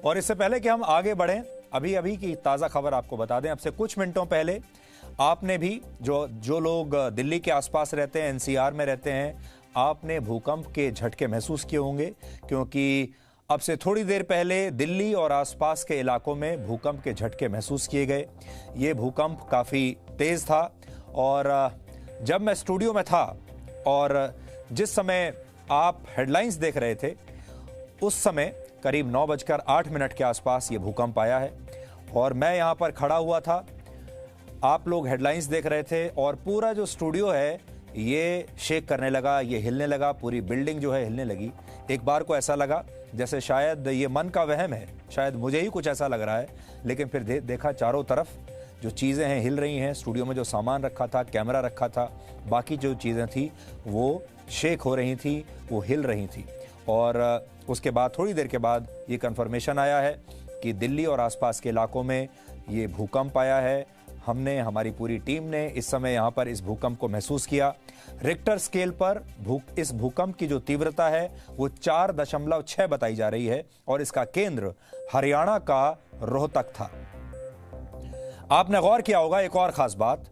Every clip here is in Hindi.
और इससे पहले कि हम आगे बढ़ें, अभी अभी की ताज़ा खबर आपको बता दें। अब से कुछ मिनटों पहले आपने भी जो लोग दिल्ली के आसपास रहते हैं, एनसीआर में रहते हैं, आपने भूकंप के झटके महसूस किए होंगे, क्योंकि अब से थोड़ी देर पहले दिल्ली और आसपास के इलाकों में भूकंप के झटके महसूस किए गए। ये भूकंप काफ़ी तेज़ था और जब मैं स्टूडियो में था और जिस समय आप हेडलाइंस देख रहे थे, उस समय करीब 9:08 के आसपास ये भूकंप आया है और मैं यहाँ पर खड़ा हुआ था। आप लोग हेडलाइंस देख रहे थे और पूरा जो स्टूडियो है ये शेक करने लगा, ये हिलने लगा, पूरी बिल्डिंग जो है हिलने लगी। एक बार को ऐसा लगा जैसे शायद ये मन का वहम है, शायद मुझे ही कुछ ऐसा लग रहा है, लेकिन फिर देखा चारों तरफ जो चीज़ें हैं हिल रही हैं। स्टूडियो में जो सामान रखा था, कैमरा रखा था, बाकी जो चीज़ें थी वो शेक हो रही थी, वो हिल रही थी। और उसके बाद थोड़ी देर के बाद ये कंफर्मेशन आया है कि दिल्ली और आसपास के इलाकों में ये भूकंप आया है। हमने, हमारी पूरी टीम ने इस समय यहाँ पर इस भूकंप को महसूस किया। रिक्टर स्केल पर इस भूकंप की जो तीव्रता है वो 4.6 बताई जा रही है और इसका केंद्र हरियाणा का रोहतक था। आपने गौर किया होगा एक और खास बात,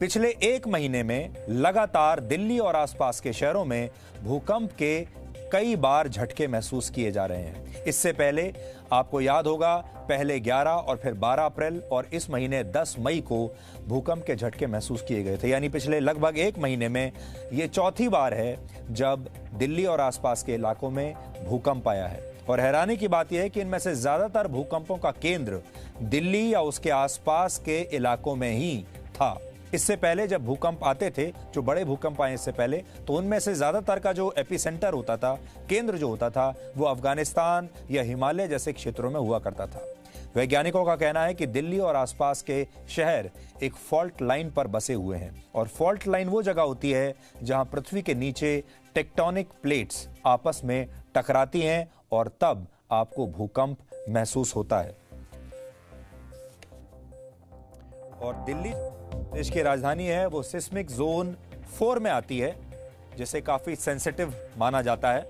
पिछले एक महीने में लगातार दिल्ली और आसपास के शहरों में भूकंप के कई बार झटके महसूस किए जा रहे हैं। इससे पहले आपको याद होगा, पहले 11 और फिर 12 अप्रैल और इस महीने 10 मई को भूकंप के झटके महसूस किए गए थे। यानी पिछले लगभग एक महीने में ये चौथी बार है जब दिल्ली और आसपास के इलाकों में भूकंप आया है। और हैरानी की बात यह है कि इनमें से ज्यादातर भूकंपों का केंद्र दिल्ली या उसके आसपास के इलाकों में ही था। इससे पहले जब भूकंप आते थे, जो बड़े भूकंप आए इससे पहले, तो उनमें से ज्यादातर का जो एपिसेंटर होता था, केंद्र जो होता था, वो अफगानिस्तान या हिमालय जैसे क्षेत्रों में हुआ करता था। वैज्ञानिकों का कहना है कि दिल्ली और आसपास के शहर एक फॉल्ट लाइन पर बसे हुए हैं और फॉल्ट लाइन वो जगह होती है जहां पृथ्वी के नीचे टेक्टोनिक प्लेट्स आपस में टकराती हैं और तब आपको भूकंप महसूस होता है। और दिल्ली देश की राजधानी है, वो सिस्मिक जोन 4 में आती है, जिसे काफी सेंसिटिव माना जाता है।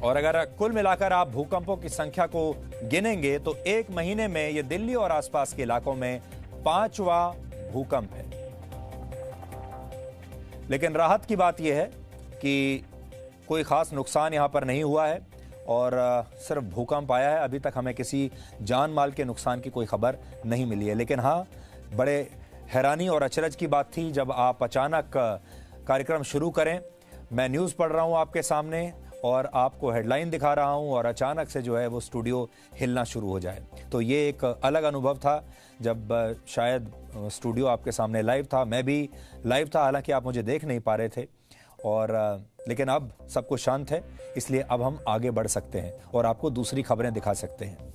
और अगर कुल मिलाकर आप भूकंपों की संख्या को गिनेंगे तो एक महीने में ये दिल्ली और आसपास के इलाकों में 5वां भूकंप है। लेकिन राहत की बात यह है कि कोई खास नुकसान यहां पर नहीं हुआ है और सिर्फ भूकंप आया है। अभी तक हमें किसी जान माल के नुकसान की कोई खबर नहीं मिली है। लेकिन हाँ, बड़े हैरानी और अचरज की बात थी जब आप अचानक कार्यक्रम शुरू करें। मैं न्यूज़ पढ़ रहा हूँ आपके सामने और आपको हेडलाइन दिखा रहा हूँ और अचानक से जो है वो स्टूडियो हिलना शुरू हो जाए। तो ये एक अलग अनुभव था जब शायद स्टूडियो आपके सामने लाइव था, मैं भी लाइव था, हालांकि आप मुझे देख नहीं पा रहे थे। और लेकिन अब सब कुछ शांत है, इसलिए अब हम आगे बढ़ सकते हैं और आपको दूसरी खबरें दिखा सकते हैं।